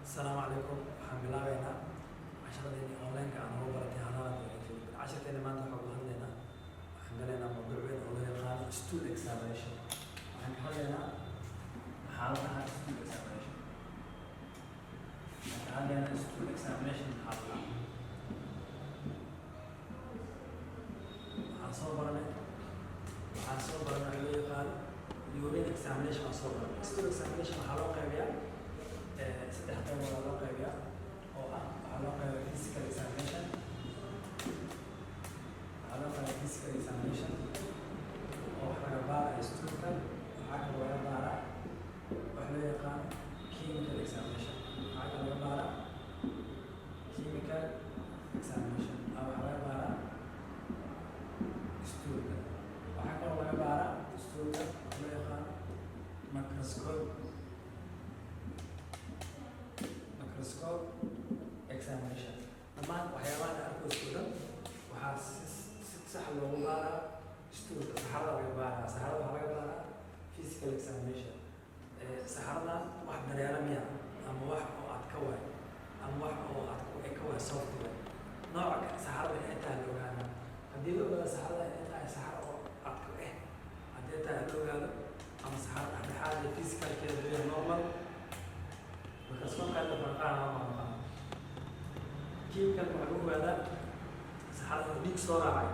السلام عليكم waxaan bilaabeynaa casharadeenii online-ka aan ugu baratay hadaada casharkeena maanta waxaan ku hadlaynaa waxaan galaynaa mawduuc weyn oo loo yaqaano stool examination waxaan ka hadlaynaa xaaladaha stool examination waxaan ka hadlaynaa stool examination xaaladaha waxaan soo baranay loo yaqaano urine examination aan soo baranay stool examination waxaa loo qaybiyaa saddex qaybood loo qaybiyaa oo ah waxaa loo qaybiyaa physical examination oo wax laga baarayo stoolka waxaa kaloo laga baaraa wax loo yaqaano chemical examination waxaa kaloo laga baaraa chemical examination waxaa laga baaraa stoolka waxaa kaloo laga baaraa stoolka loo yaqaano microscope examination dhammaan waxyaabaha la arko student waxaa si sax loogu baaraa stoolka saxarada laga baaraa saxarada waxaa laga baaraa physical examination saxarada wax dareera miya ama wax oo aad ka waay ama wax oo aad ka waay software nooca saxarada inay tahay la ogaana haddii la ogaado saxarada inay tahay saxar oo adka haddii tahay la ogaado ama saxar dhexdhexaad iyo physicalkeeda leeyahay normal markaas kolkaas la farqaana ma chemical waxaa lagu ogaadaa saxarada dhiig soo raacay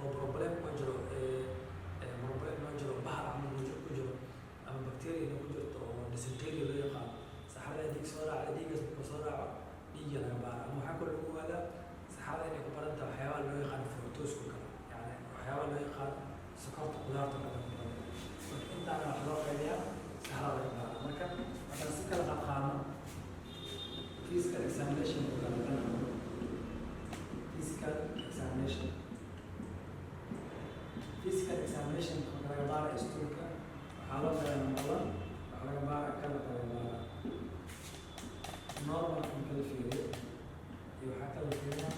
oo problem ku jiro bahal ama ku jiro ama bacteria ku jirto oo dysentery loo yaqaano saxarada dhiig soo raacay dhiigaas markuu soo raaco dhiigga laga baara ama waxaa kaloo lagu ogaadaa saxarada inay ku baran tahay waxyaabaha loo yaqaano fructose-ku kale yani waxyaabaha loo yaqaano sokorta qudaarta kale ku baran marka intaana wax loo qaybiyaa saxarada laga baara marka haddaan si kala qadqaano physical examination ku kala galayo physical examination marka laga baarayo stoolka waxaa loo galaa number one waxaa laga baara kala baara normal in kala fiiriyo iyo waxaa kala fiirinaa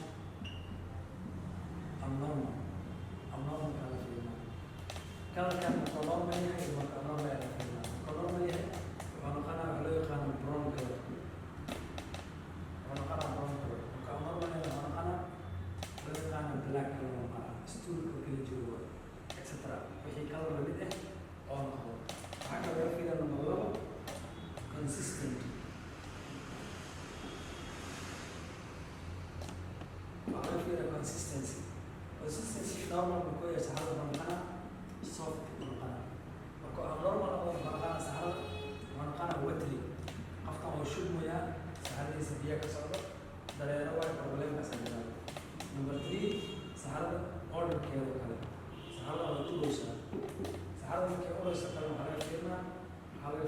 abnormal kala fiirinaa kalarkan markuu normal yahay iyo marka abnormal kala fiirinaa markuu normal yahay waxaa noqonaa wax loo yaqaano brown color marka abnormal yahay waxaa noqonaa loo yaqaano black color noqonaa stoolka kala joogo etc wixii color lamid oo noqdo waxaa kaloo laga fiirinaa number labo consistent waxaa laga fiirinaa consistency normal markuu yahay saxarada waxaa noqonaa soft noqonaa marka abnormal waxaa noqonaa saxarada waxaa noqonaa wetly qofkan waa shubmayaa saxaradiisa biyo ka socdo dareero waay problemkaas ay jiraan number three saxarada orderkeeda kale saxarada waa ureysaa saxarada markay ureyso kale waxaa laga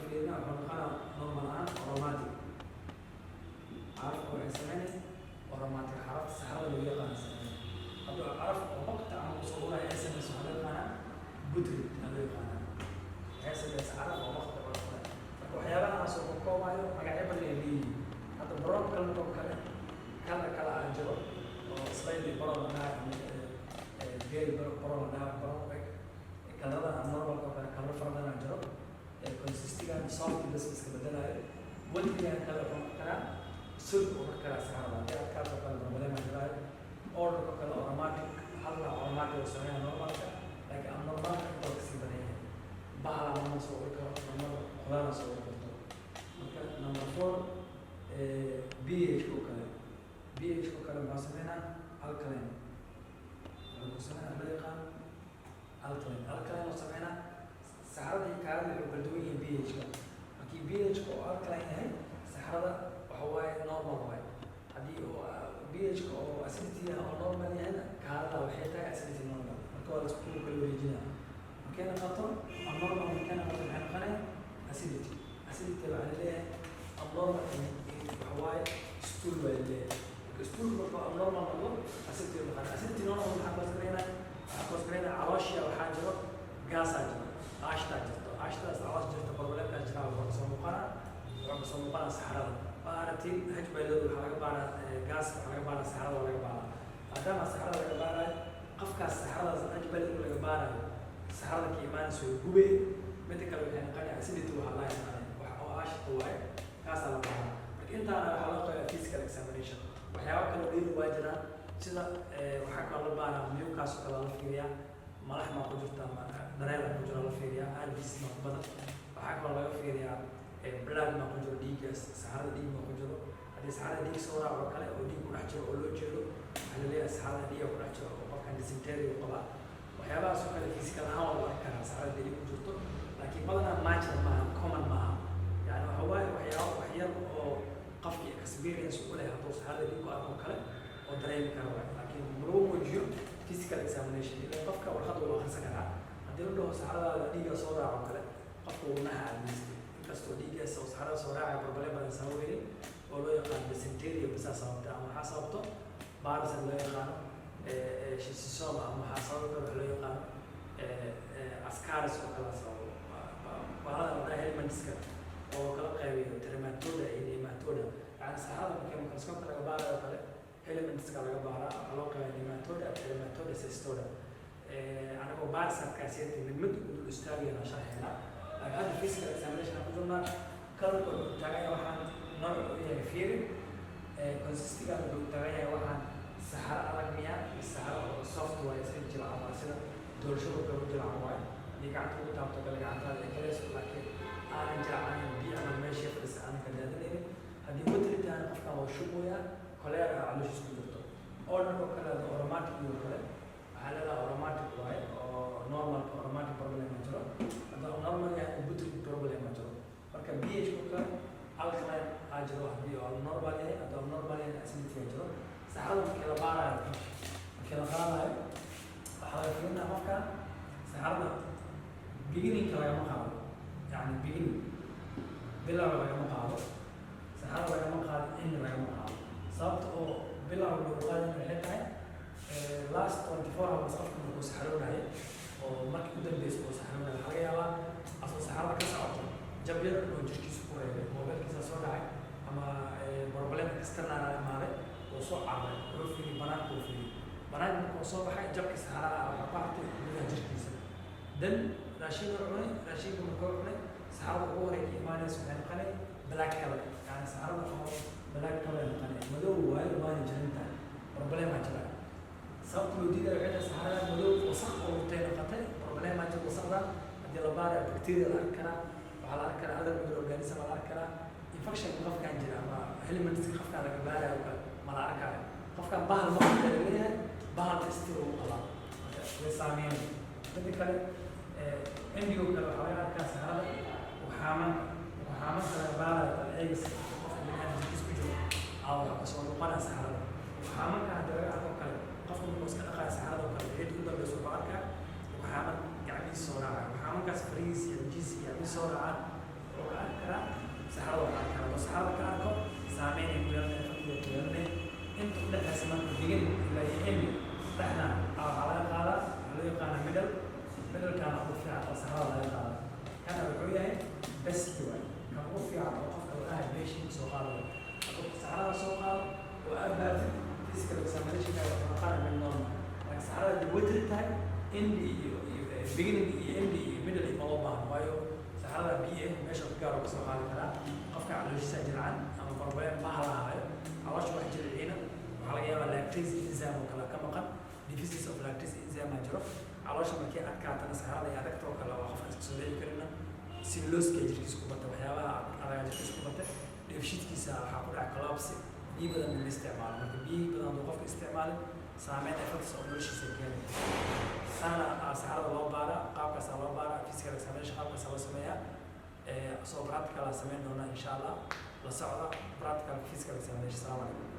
fiirinaa waxaa noqonaa normal ahaan aromatic carafka waxay sameynay aromatic xarafta saxarada lagu yaqaana sameynay hadduu caraf oo waqti aan kusoo uraya ay sameyso waxaa laga yaqaanaa butrid aa loo yaqaanaa waxay sameysa caraf oo waqti oo uraya marka waxyaabahaas oo ka koobaayo magacyo badan ay leeyihiin hadda brown color oo kale color kale aan jiro oo slightly brown ah very brown ah brown colorada abnormal oo kale color fara badan aan jiro consistigan soft bas iska bedelayo weligaan kale wuxuu karaa sulk uu karaa saxarada haddii aad kaas oo kale problem aan jiraayo orderka kale aromatic hadla aromatic oo sameeya normalka laakiin abnormalka intoo kasii badan yahay bahala lama soo uri karo normada qudaarna soo uri karto marka number four pH oo kale maxaa sameynaa alkaline wuxuu ku sameynaa loo yaqaan alkaline oo sameynaa saxarada iyo kaarada waxay kala duwan yihiin pH-ka markii pH-ka oo alkaline yahay saxarada waxa waaye normal waaye haddii oo pH-ka oo acidity ah oo normal yahayna kaarada waxay tahay acidity normal marka waa laisku kala wareejinaa markay noqoto abnormal markay noqoto maxay noqonaya acidity waxaa laleeyahay abnormal waxa waaye stool baa laleeyahay stool markuu abnormal noqdo acidity noqonaya acidity normal waxaa koosgareynaya calooshiya waxaa jiro gaasaa jiro aashtaa jirto aashtaas caloos jirto problemkaas jiraa wuxuu kasoo muuqanaa saxarada waa aragtiin hajbaylood waxaa laga baaraa gaas waxaa laga baaraa saxarada laga baaraa maadaama saxarada laga baarayo qofkaas saxaradaas hajbaylood laga baarayo saxarada ka imaanayso way gubay midda kale waxay noqonaya acidity waxaa laa yaqaanay wax oo aashta waaye kaasaa la baaraa marka intaana waxaa loo qabaa physical examination waxyaabo kale oo dhiiri waa jiraan sida waxaa kaloo la baaraa miyukaas oo kale la fiiriyaa malax maa ku jirta dareela ku jira la fiiriyaa rbc maa ku badan waxaa kaloo laga fiiriyaa blood maa ku jiro dhiiggaas saxarada dhiig maa ku jiro haddii saxarada dhiig soo raaco kale oo dhiig ku dhex jiro oo loo jeedo waxaa laleeyahay saxarada dhiiga ku dhex jiro oo qofkan dysentery u qabaa waxyaabahaas oo kale physical ahaan waa la arki karaa saxarada dhiig ku jirto laakiin badanaa major maaha common maaha yani waxa waaye waxyaabo waxyar oo qofkii experience u leh hadduu saxarada dhiig ku arko kale oo dareemi kara waay laakiin lagu muujiyo physical examination ilaa qofka warqadda uu akhrisan karaa haddii la dhaho saxaradaada dhiigga soo raaco kale qofka uu naha admiste inkastoo dhiiggaas oo saxarada soo raacay problema badan sababeyni oo loo yaqaano dysentery bisaa sababta ama waxaa sababto baarsan loo yaqaano shisoma ama waxaa sababi karo wax loo yaqaano ascaris oo kala sababo bahalada wadnaha helmintska oo kala qaybiyo trematoda iyo nematoda yani saxarada markii microscope laga baarayo kale elementska laga baaraa waxaa loo qabaa nematoda trematoda cystoda anagoo baarsankaasiyata mid u dul istaagayna sharxeena laakiin hadda physical examination ku jirnaa kalarka uu taagaya waxaan nooc u yahay fiiri consistiga uu taagaya waxaan saxaro adag miya saxaro oo software iska jira ama sida doorashada kale u jira waaye haddii gacanta ugu taabto kale gacantaada ay kalayso laakiin aanan jiracayn biyo ama meesha fadhisa aanan ka daadinaynin haddii watri tahay qofkan waa shubooyaa kolera calooshiis ku jirto order oo kale aromatic iyo kale waxaa leedahay aromatic waaye oo normalka aromatic problem ma jiro hadda normal yahay butric problem ma jiro marka pH ku kale alkaline aa jiro haddii oo normal yahay hadda normal yahay acidity jiro saxarada markii la baarayo markii la qaadayo waxaa laga fiirinaa marka saxarada beginning lagama qaado yani beginning bilow lagama qaado saxarada lagama qaado end lagama qaado sababta oo bilow lagu qaadin waxay tahay last 24 hours qofka markuu saxaroonayo oo markii u dambeysa uu saxaroonayo waxaa laga yaabaa asoo saxarada ka socoto jab yar oo jirkiisa ku reebay mobilkiisa soo dhacay ama problem external imaaday oo soo caaray wuxuu fiiri banaanka uu fiiri banaanka markuu soo baxay jabkii saxarada waxaa ku hartay gudaha jirkiisa dan raashinka cunay raashinka markuu cunay saxarada ugu horeeya imaanaysa waxay noqonay black color yani saxarada oo black color noqonay madow waayo waana jirin tahay problema jira sababta loo diidayo waxay tahay saxarada madow wasaq oo urtay noqotay problema jira wasaqda haddii la baarayo bacteria la arki karaa waxaa la arki karaa other microorganism la arki karaa infection qofkan jira ama elementska qofkan laga baarayo kale ma la arkayo qofkan bahal ma laga leeyahay bahal istir uu qabaa way saameynay midda kale endigo kale waxaa laga arkaa saxarada waxaamanka laga baarayo kale eegisa qofka biniaadam jirkiis ku jiro waxaa kasoo noqonaya saxarada waxaamanka haddii laga arko kale qofka markuu iska dhaqaayo saxarada oo kale xid u dambeysa wuxuu arkaa waxaaman gacmihiisa soo raacaya waxaamankaas farihiisa iyo wajihiisa iyo gacmihiisa soo raacaan wuxuu ka arki karaa saxarada waa arki karaa oo saxarada ka arko saameynay ku yeelanay fadhiga ku yeelanay inta u dhexaysa marka begin ilaa iyo endi dhexna waxaa laga qaadaa waxaa loo yaqaana middlekana ugu fiican oo saxarada laga qaada kana wuxuu yahay best waay kan ugu fiican oo qofka wadnaha beeshiin soo qaadayo hadduu saxarada soo qaado oo aad baatid physical examinationka waxaa noqonaya mid normal laakiin saxarada haddii watri tahay endi iyo beginning iyo endi iyo middle ima loo baahno waayo saxarada biyo meesha ku gaaro kasoo qaadi karaa qofka calooshiisa jircan ama problem baha lahaayo caloosha wax jilciina waxaa laga yaabaa lactase enzyme oo kale ka maqan deficit of lactase enzyme aa jiro caloosha markii adkaatana saxarada iyo adagta oo kale waa qofka iska soo leeyi karina siloska jirkiisa ku bata waxyaabaha adaga jirkiisa ku bata dheefshiidkiisa waxaa ku dhaca collapse biyo badan in la isticmaalo marka biyihi badan hadduu qofka isticmaalin saameyn effects oo noloshiisa keenay saana saxarada loo baara qaabkaasaa loo baara physical examination qaabkaasaa loo sameeyaa soo practical aa sameyn doonaa insha allah la socda practical physical examination. Salaam calaykum.